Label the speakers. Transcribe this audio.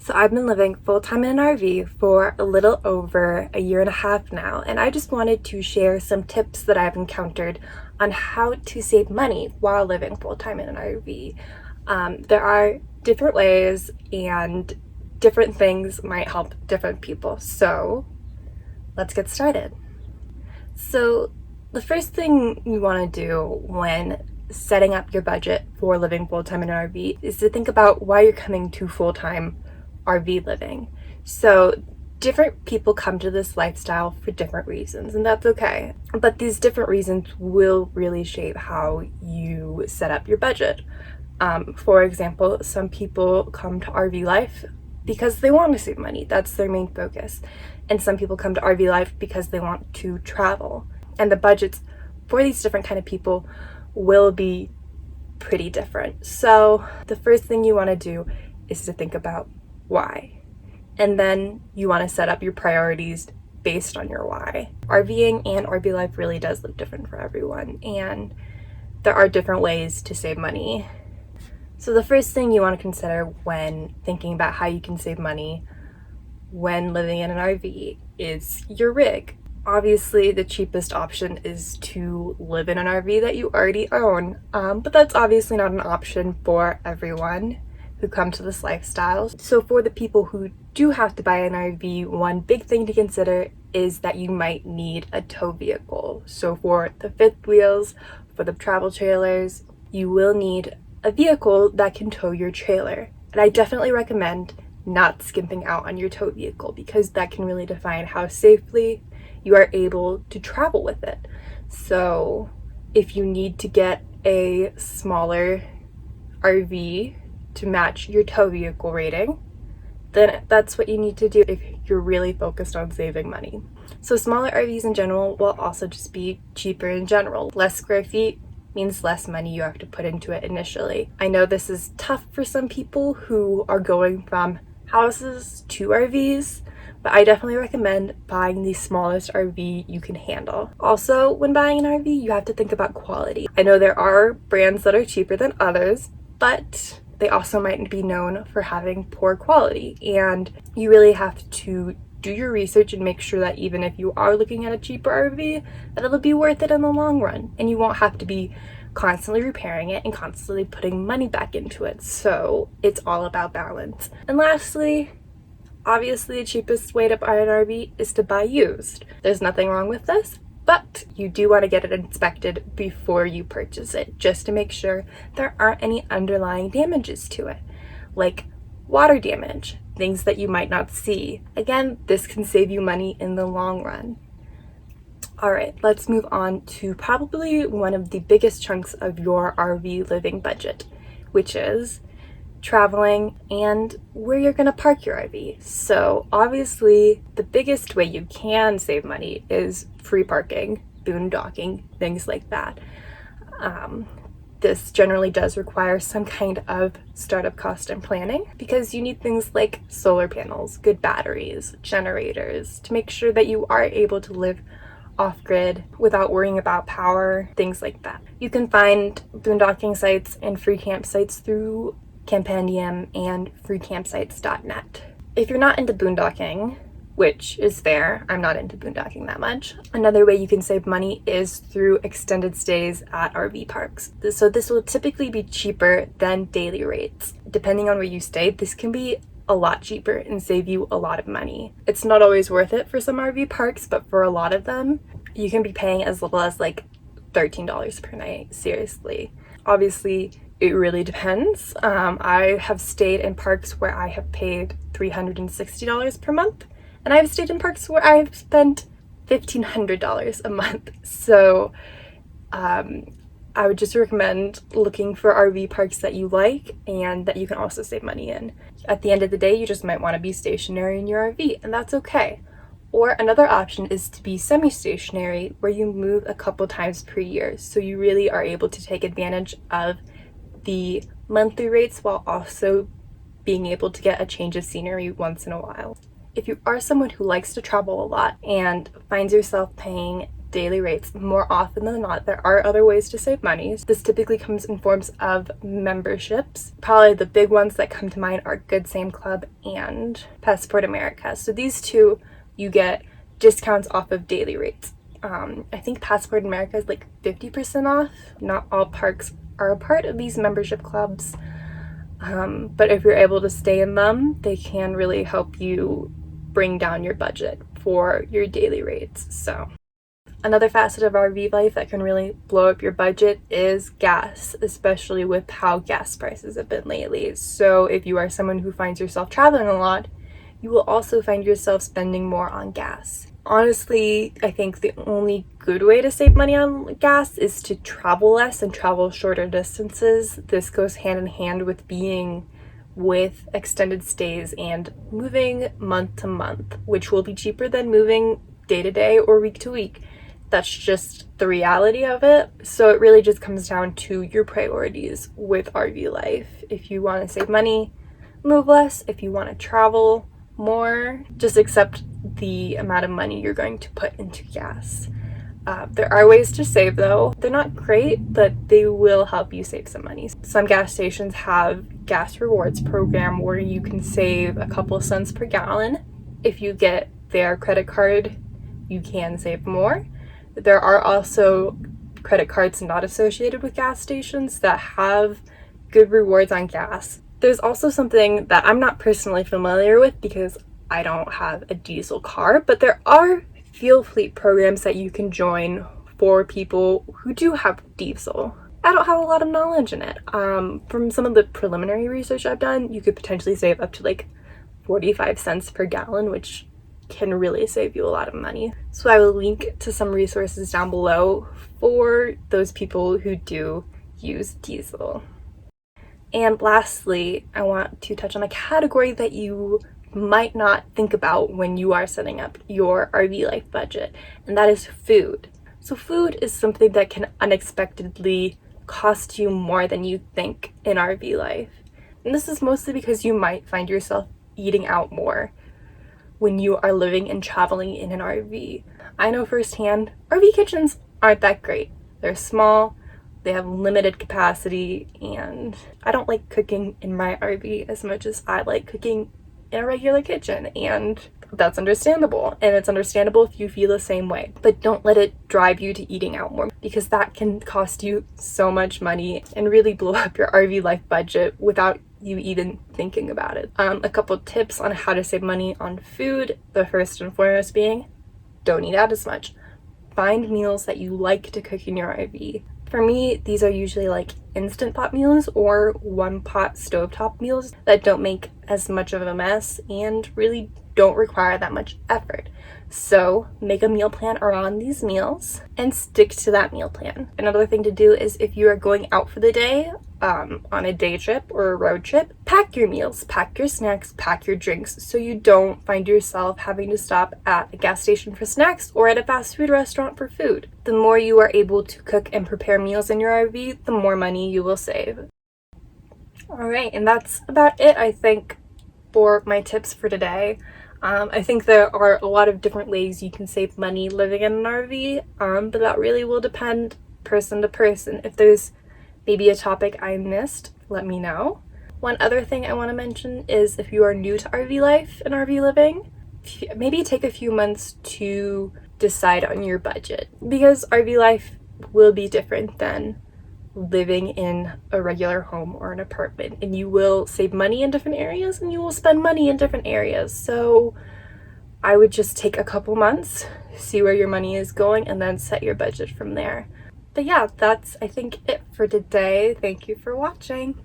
Speaker 1: So I've been living full-time in an RV for a little over a year and a half now, and I just wanted to share some tips that I've encountered on how to save money while living full-time in an RV. There are different ways and different things might help different people. So let's get started. So the first thing you want to do when setting up your budget for living full-time in an RV is to think about why you're coming to full-time RV living. So different people come to this lifestyle for different reasons, and that's okay. But these different reasons will really shape how you set up your budget. For example, some people come to RV life because they want to save money. That's their main focus. And some people come to RV life because they want to travel. And the budgets for these different kind of people will be pretty different. So the first thing you want to do is to think about why. And then you want to set up your priorities based on your why. RVing and RV life really does look different for everyone, and there are different ways to save money. So the first thing you want to consider when thinking about how you can save money when living in an RV is your rig. Obviously, the cheapest option is to live in an RV that you already own, but that's obviously not an option for everyone who come to this lifestyle. So for the people who do have to buy an RV, one big thing to consider is that you might need a tow vehicle. So for the fifth wheels, for the travel trailers, you will need a vehicle that can tow your trailer. And I definitely recommend not skimping out on your tow vehicle, because that can really define how safely you are able to travel with it. So if you need to get a smaller RV to match your tow vehicle rating, then that's what you need to do if you're really focused on saving money. So smaller RVs in general will also just be cheaper in general. Less square feet means less money you have to put into it initially. I know this is tough for some people who are going from houses to RVs, but I definitely recommend buying the smallest RV you can handle. Also, when buying an RV, you have to think about quality. I know there are brands that are cheaper than others, but they also might be known for having poor quality, and you really have to do your research and make sure that even if you are looking at a cheaper RV, that it'll be worth it in the long run, and you won't have to be constantly repairing it and constantly putting money back into it. So it's all about balance. And lastly, obviously the cheapest way to buy an RV is to buy used. There's nothing wrong with this, but you do want to get it inspected before you purchase it, just to make sure there aren't any underlying damages to it, like water damage, things that you might not see. Again, this can save you money in the long run. All right, let's move on to probably one of the biggest chunks of your RV living budget, which is traveling and where you're going to park your RV. So obviously the biggest way you can save money is free parking, boondocking, things like that. This generally does require some kind of startup cost and planning, because you need things like solar panels, good batteries, generators, to make sure that you are able to live off-grid without worrying about power, things like that. You can find boondocking sites and free campsites through Campendium and freecampsites.net. If you're not into boondocking, which is fair, I'm not into boondocking that much, another way you can save money is through extended stays at RV parks. So this will typically be cheaper than daily rates. Depending on where you stay, this can be a lot cheaper and save you a lot of money. It's not always worth it for some RV parks, but for a lot of them, you can be paying as little as like $13 per night, seriously. Obviously, it really depends. I have stayed in parks where I have paid $360 per month, and I've stayed in parks where I've spent $1,500 a month. So I would just recommend looking for RV parks that you like and that you can also save money in. At the end of the day, you just might want to be stationary in your RV, and that's okay. Or another option is to be semi-stationary, where you move a couple times per year, so you really are able to take advantage of the monthly rates while also being able to get a change of scenery once in a while. If you are someone who likes to travel a lot and finds yourself paying daily rates more often than not. There are other ways to save money. This typically comes in forms of memberships. Probably the big ones that come to mind are Good Sam Club and Passport America. So these two, you get discounts off of daily rates. I think Passport America is like 50% off. Not all parks are a part of these membership clubs, but if you're able to stay in them, they can really help you bring down your budget for your daily rates. So another facet of RV life that can really blow up your budget is gas, especially with how gas prices have been lately. So if you are someone who finds yourself traveling a lot, you will also find yourself spending more on gas. Honestly, I think the only good way to save money on gas is to travel less and travel shorter distances. This goes hand in hand with being with extended stays and moving month to month, which will be cheaper than moving day to day or week to week. That's just the reality of it. So it really just comes down to your priorities with RV life. If you want to save money, move less. If you want to travel more, just accept the amount of money you're going to put into gas. There are ways to save though. They're not great, but they will help you save some money. Some gas stations have gas rewards program where you can save a couple cents per gallon. If you get their credit card, you can save more. There are also credit cards not associated with gas stations that have good rewards on gas. There's also something that I'm not personally familiar with because I don't have a diesel car, but there are fuel fleet programs that you can join for people who do have diesel. I don't have a lot of knowledge in it. From some of the preliminary research I've done, you could potentially save up to like 45 cents per gallon, which can really save you a lot of money. So I will link to some resources down below for those people who do use diesel. And lastly, I want to touch on a category that you might not think about when you are setting up your RV life budget, and that is food. So food is something that can unexpectedly cost you more than you think in RV life. And this is mostly because you might find yourself eating out more when you are living and traveling in an RV. I know firsthand, RV kitchens aren't that great. They're small, they have limited capacity, and I don't like cooking in my RV as much as I like cooking in a regular kitchen, and that's understandable. And it's understandable if you feel the same way. But don't let it drive you to eating out more, because that can cost you so much money and really blow up your RV life budget without you even thinking about it. A couple tips on how to save money on food. The first and foremost being, don't eat out as much. Find meals that you like to cook in your RV. For me, these are usually like instant pot meals or one pot stovetop meals that don't make as much of a mess and really don't require that much effort. So make a meal plan around these meals and stick to that meal plan. Another thing to do is if you are going out for the day, on a day trip or a road trip, pack your meals, pack your snacks, pack your drinks, so you don't find yourself having to stop at a gas station for snacks or at a fast food restaurant for food. The more you are able to cook and prepare meals in your RV, the more money you will save. Alright, and that's about it, I think, for my tips for today. I think there are a lot of different ways you can save money living in an RV, but that really will depend person to person. If there's maybe a topic I missed, let me know. One other thing I want to mention is if you are new to RV life and RV living, maybe take a few months to decide on your budget, because RV life will be different than living in a regular home or an apartment, and you will save money in different areas and you will spend money in different areas. So I would just take a couple months, see where your money is going, and then set your budget from there. But yeah, that's I think it for today. Thank you for watching.